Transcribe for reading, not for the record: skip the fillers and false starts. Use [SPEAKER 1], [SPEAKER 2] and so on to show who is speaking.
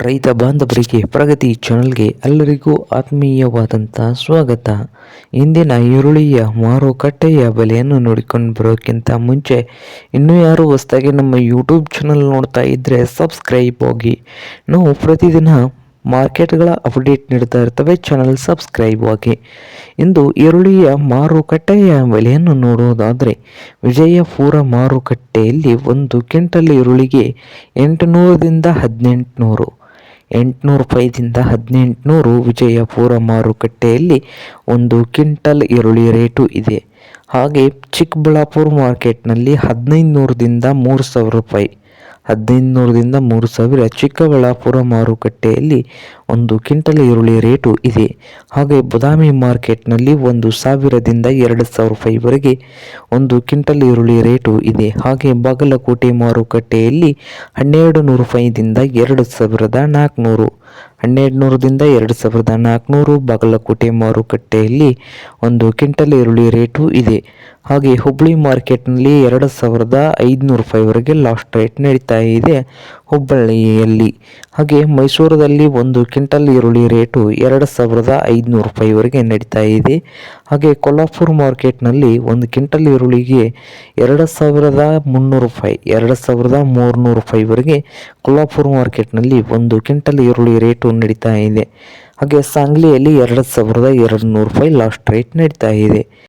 [SPEAKER 1] ರೈತ ಬಾಂಧವರಿಗೆ ಪ್ರಗತಿ ಚಾನಲ್ಗೆ ಎಲ್ಲರಿಗೂ ಆತ್ಮೀಯವಾದಂಥ ಸ್ವಾಗತ. ಇಂದಿನ ಈರುಳ್ಳಿಯ ಮಾರುಕಟ್ಟೆಯ ಬೆಲೆಯನ್ನು ನೋಡಿಕೊಂಡು ಬರೋಕ್ಕಿಂತ ಮುಂಚೆ ಇನ್ನೂ ಯಾರು ಹೊಸದಾಗಿ ನಮ್ಮ ಯೂಟ್ಯೂಬ್ ಚಾನಲ್ ನೋಡ್ತಾ ಇದ್ದರೆ ಸಬ್ಸ್ಕ್ರೈಬ್ ಆಗಿ. ನಾವು ಪ್ರತಿದಿನ ಮಾರ್ಕೆಟ್ಗಳ ಅಪ್ಡೇಟ್ ನೀಡ್ತಾ ಇರ್ತವೆ, ಚಾನಲ್ ಸಬ್ಸ್ಕ್ರೈಬ್ ಆಗಿ. ಇಂದು ಈರುಳ್ಳಿಯ ಮಾರುಕಟ್ಟೆಯ ಬೆಲೆಯನ್ನು ನೋಡುವುದಾದರೆ ವಿಜಯಪುರ ಮಾರುಕಟ್ಟೆಯಲ್ಲಿ ಒಂದು ಕ್ವಿಂಟಲ್ ಈರುಳ್ಳಿಗೆ 800ದಿಂದ 1800 ರೂಪಾಯಿದಿಂದ 1800 ವಿಜಯಪುರ ಮಾರುಕಟ್ಟೆಯಲ್ಲಿ ಒಂದು ಕ್ವಿಂಟಲ್ ಈರುಳ್ಳಿ ರೇಟು ಇದೆ. ಹಾಗೆ ಚಿಕ್ಕಬಳ್ಳಾಪುರ ಮಾರ್ಕೆಟ್ನಲ್ಲಿ 1500ದಿಂದ 3000 ರೂಪಾಯಿ, 1500ದಿಂದ 3000 ಚಿಕ್ಕಬಳ್ಳಾಪುರ ಮಾರುಕಟ್ಟೆಯಲ್ಲಿ ಒಂದು ಕ್ವಿಂಟಲ್ ಈರುಳ್ಳಿ ರೇಟು ಇದೆ. ಹಾಗೆ ಬದಾಮಿ ಮಾರ್ಕೆಟ್ನಲ್ಲಿ 1000ದಿಂದ 2000 ರೂಪಾಯಿವರೆಗೆ ಒಂದು ಕ್ವಿಂಟಲ್ ಈರುಳ್ಳಿ ರೇಟು ಇದೆ. ಹಾಗೆ ಬಾಗಲಕೋಟೆ ಮಾರುಕಟ್ಟೆಯಲ್ಲಿ 1200 ರೂಪಾಯಿದಿಂದ 2400, 1200ದಿಂದ 2400 ಬಾಗಲಕೋಟೆ ಮಾರುಕಟ್ಟೆಯಲ್ಲಿ ಒಂದು ಕ್ವಿಂಟಲ್ ಈರುಳ್ಳಿ ರೇಟು ಇದೆ. ಹಾಗೆ ಹುಬ್ಬಳ್ಳಿ ಮಾರ್ಕೆಟ್ನಲ್ಲಿ 2500 ರೂಪಾಯಿವರೆಗೆ ಲಾಸ್ಟ್ ರೇಟ್ ನಡೀತಾ ಇದೆ ಹುಬ್ಬಳ್ಳಿಯಲ್ಲಿ. ಹಾಗೆ ಮೈಸೂರಲ್ಲಿ ಒಂದು ಕ್ವಿಂಟಲ್ ಈರುಳ್ಳಿ ರೇಟು 2500 ರೂಪಾಯಿವರೆಗೆ ನಡೀತಾ ಇದೆ. ಹಾಗೆ ಕೊಲ್ಹಾಪುರ ಮಾರ್ಕೆಟ್ನಲ್ಲಿ ಒಂದು ಕ್ವಿಂಟಲ್ ಈರುಳ್ಳಿಗೆ 2300 ರೂಪಾಯಿ, 2300 ರೂಪಾಯಿವರೆಗೆ ಕೊಲ್ಹಾಪುರ ಮಾರ್ಕೆಟ್ನಲ್ಲಿ ಒಂದು ಕ್ವಿಂಟಲ್ ಈರುಳ್ಳಿ ರೇಟು ನಡೀತಾ ಇದೆ. ಹಾಗೆ ಸಾಂಗ್ಲಿಯಲ್ಲಿ 2200 ರೂಪಾಯಿ ಲಾಸ್ಟ್ ರೇಟ್ ನಡೀತಾ ಇದೆ.